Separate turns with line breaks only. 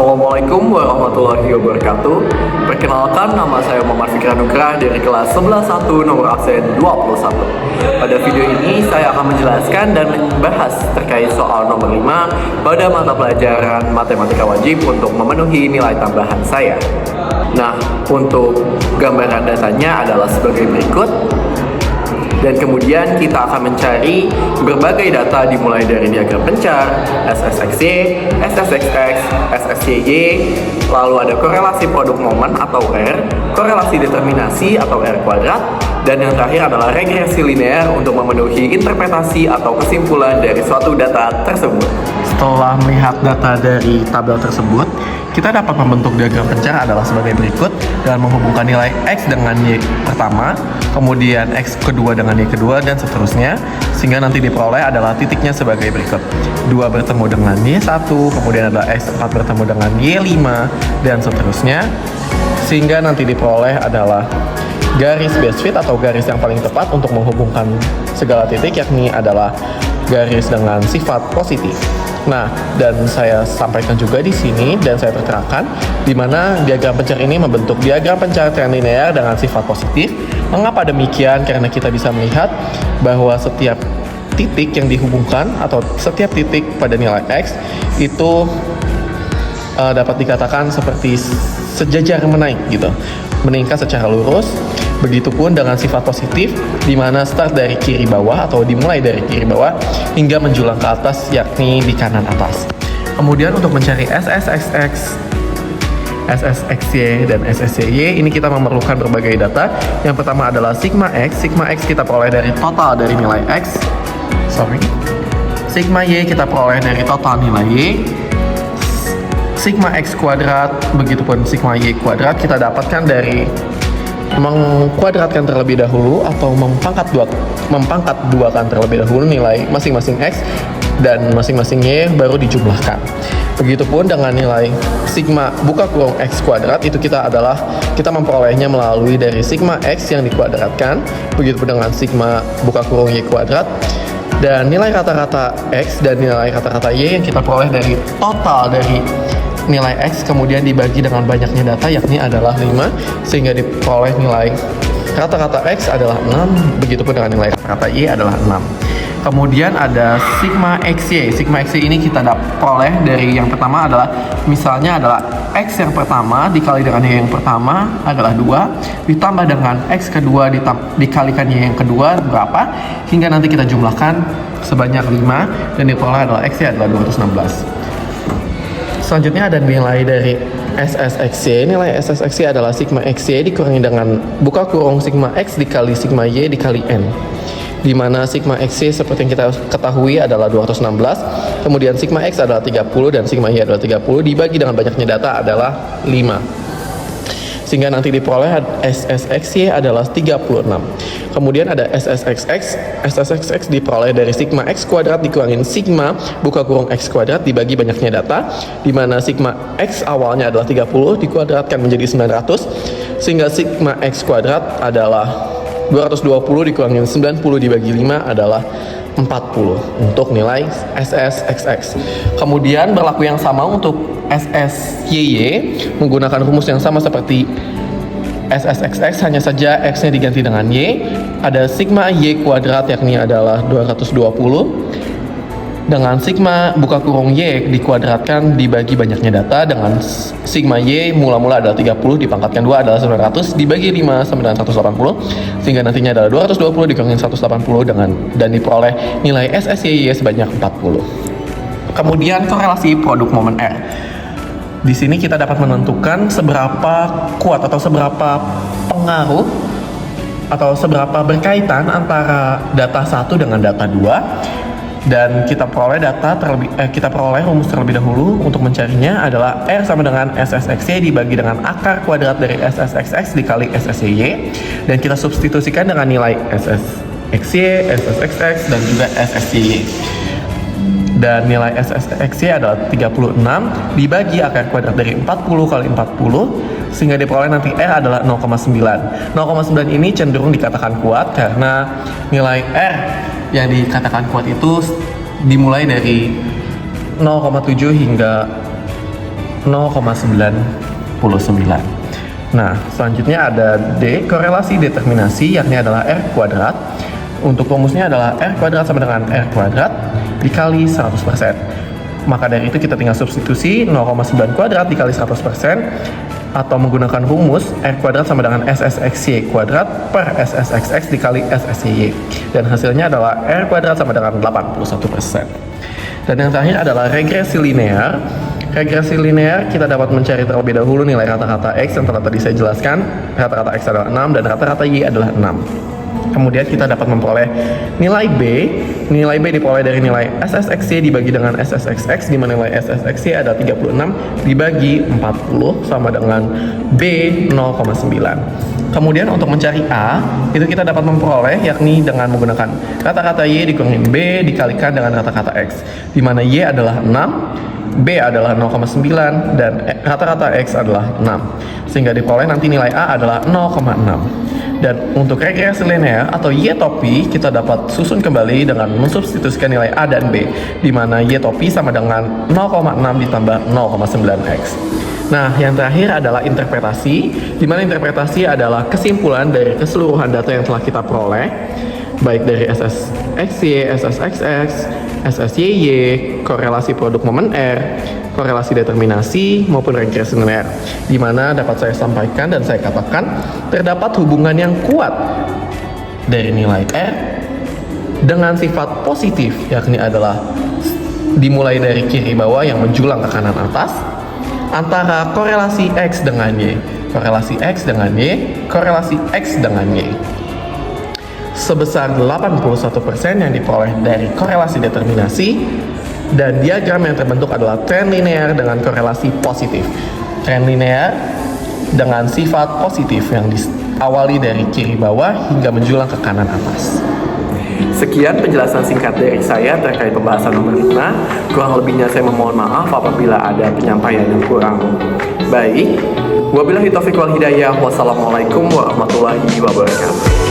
Assalamualaikum warahmatullahi wabarakatuh. Perkenalkan, nama saya Muhammad Fikri Anugrah dari kelas 11-1 nomor absen 21. Pada video ini saya akan menjelaskan dan membahas terkait soal nomor 5 pada mata pelajaran matematika wajib untuk memenuhi nilai tambahan saya. Nah, untuk gambaran dasarnya adalah sebagai berikut. Dan kemudian kita akan mencari berbagai data dimulai dari diagram pencar, SSXY, SSXX, SSYY, lalu ada korelasi produk momen atau R, korelasi determinasi atau R kuadrat, dan yang terakhir adalah regresi linear untuk memenuhi interpretasi atau kesimpulan dari suatu data tersebut. Setelah melihat data dari tabel tersebut, kita dapat membentuk diagram pencar adalah sebagai berikut dengan menghubungkan nilai X dengan Y pertama, kemudian X kedua dengan Y kedua, dan seterusnya, sehingga nanti diperoleh adalah titiknya sebagai berikut. 2 bertemu dengan Y1, kemudian ada X4 bertemu dengan Y5, dan seterusnya, sehingga nanti diperoleh adalah garis base fit atau garis yang paling tepat untuk menghubungkan segala titik, yakni adalah garis dengan sifat positif. Nah, dan saya sampaikan juga di sini dan saya terterakan di mana diagram pencar ini membentuk diagram pencar tren linear dengan sifat positif. Mengapa demikian? Karena kita bisa melihat bahwa setiap titik yang dihubungkan atau setiap titik pada nilai X itu dapat dikatakan seperti sejajar menaik gitu, meningkat secara lurus. Begitupun dengan sifat positif, di mana start dari kiri bawah atau dimulai dari kiri bawah hingga menjulang ke atas, yakni di kanan atas. Kemudian untuk mencari SSXX, SSXY, dan SSYY, ini kita memerlukan berbagai data. Yang pertama adalah sigma X. Sigma X kita peroleh dari total dari nilai X. Sigma Y kita peroleh dari total nilai Y. Sigma X kuadrat, begitupun sigma Y kuadrat kita dapatkan dari mengkuadratkan terlebih dahulu atau mempangkat duakan terlebih dahulu nilai masing-masing X dan masing-masing Y baru dijumlahkan. Begitupun dengan nilai sigma buka kurung X kuadrat, itu kita memperolehnya melalui dari sigma X yang dikuadratkan, begitupun dengan sigma buka kurung Y kuadrat, dan nilai rata-rata X dan nilai rata-rata Y yang kita peroleh dari total dari nilai X kemudian dibagi dengan banyaknya data, yakni adalah 5, sehingga diperoleh nilai rata-rata X adalah 6, begitupun dengan nilai rata-rata Y adalah 6. Kemudian ada sigma XY. Sigma XY ini kita peroleh dari yang pertama adalah, misalnya adalah X yang pertama dikali dengan Y yang pertama adalah 2, ditambah dengan X kedua dikalikan Y yang kedua berapa, hingga nanti kita jumlahkan sebanyak 5, dan diperoleh adalah XY adalah 216. Selanjutnya ada nilai dari SSXY. Nilai SSXY adalah sigma XY dikurangi dengan buka kurung sigma X dikali sigma Y dikali N, di mana sigma XY seperti yang kita ketahui adalah 216, kemudian sigma X adalah 30 dan sigma Y adalah 30, dibagi dengan banyaknya data adalah 5. Sehingga nanti diperoleh SSXY adalah 36. Kemudian ada SSXX. SSXX diperoleh dari sigma X kuadrat dikurangin sigma buka kurung X kuadrat dibagi banyaknya data, di mana sigma X awalnya adalah 30 dikuadratkan menjadi 900, sehingga sigma X kuadrat adalah 220 dikurangin 90 dibagi 5 adalah 40 untuk nilai SSXX. Kemudian berlaku yang sama untuk SSYY menggunakan rumus yang sama seperti SSXX, hanya saja X-nya diganti dengan Y. Ada sigma Y kuadrat yakni adalah 220 dengan sigma buka kurung Y dikuadratkan dibagi banyaknya data, dengan sigma Y mula-mula adalah 30 dipangkatkan 2 adalah 900 dibagi 5 980, sehingga nantinya adalah 220 dikurangin 180 dan diperoleh nilai SSYY sebanyak 40. Kemudian korelasi produk momen R. Di sini kita dapat menentukan seberapa kuat atau seberapa pengaruh atau seberapa berkaitan antara data 1 dengan data 2, dan kita peroleh rumus terlebih dahulu. Untuk mencarinya adalah R sama dengan SSXY dibagi dengan akar kuadrat dari SSXX dikali SSYY, dan kita substitusikan dengan nilai SSXY, SSXX, dan juga SSYY. Dan nilai SSXY adalah 36 dibagi akar kuadrat dari 40 kali 40, sehingga diperoleh nanti R adalah 0,9. 0,9 ini cenderung dikatakan kuat karena nilai R yang dikatakan kuat itu dimulai dari 0,7 hingga 0,99. Nah, selanjutnya ada D, korelasi determinasi, yakni adalah R kuadrat. Untuk rumusnya adalah R kuadrat sama dengan R kuadrat dikali 100%. Maka dari itu kita tinggal substitusi 0,9 kuadrat dikali 100%, atau menggunakan rumus R kuadrat sama dengan SSXY kuadrat per SSXX dikali SSYY. Dan hasilnya adalah R kuadrat sama dengan 81%. Dan yang terakhir adalah regresi linear. Regresi linear, kita dapat mencari terlebih dahulu nilai rata-rata X yang telah tadi saya jelaskan. Rata-rata X adalah 6 dan rata-rata Y adalah 6. Kemudian kita dapat memperoleh nilai B. Nilai B diperoleh dari nilai SSXY dibagi dengan SSXX, di mana nilai SSXY ada 36 dibagi 40 sama dengan B 0,9. Kemudian untuk mencari A, itu kita dapat memperoleh yakni dengan menggunakan rata-rata Y dikurangin B dikalikan dengan rata-rata X, di mana Y adalah 6, B adalah 0,9, dan rata-rata X adalah 6. Sehingga diperoleh nanti nilai A adalah 0,6. Dan untuk regresi linear atau Y topi, kita dapat susun kembali dengan mensubstitusikan nilai A dan B, di mana Y topi sama dengan 0,6 ditambah 0,9X. Nah, yang terakhir adalah interpretasi, di mana interpretasi adalah kesimpulan dari keseluruhan data yang telah kita peroleh, baik dari SSXY, SSXX, SSYY, korelasi produk momen R, korelasi determinasi, maupun regresi linear, di mana dapat saya sampaikan dan saya katakan terdapat hubungan yang kuat dari nilai R dengan sifat positif, yakni adalah dimulai dari kiri bawah yang menjulang ke kanan atas, antara korelasi X dengan Y, korelasi X dengan Y, korelasi X dengan Y, sebesar 81% yang diperoleh dari korelasi determinasi, dan diagram yang terbentuk adalah tren linear dengan korelasi positif. Tren linear dengan sifat positif yang diawali dari kiri bawah hingga menjulang ke kanan atas. Sekian penjelasan singkat dari saya terkait pembahasan nomor 5. Kurang lebihnya saya memohon maaf apabila ada penyampaian yang kurang baik. Wabillahi taufiq wal hidayah. Wassalamualaikum warahmatullahi wabarakatuh.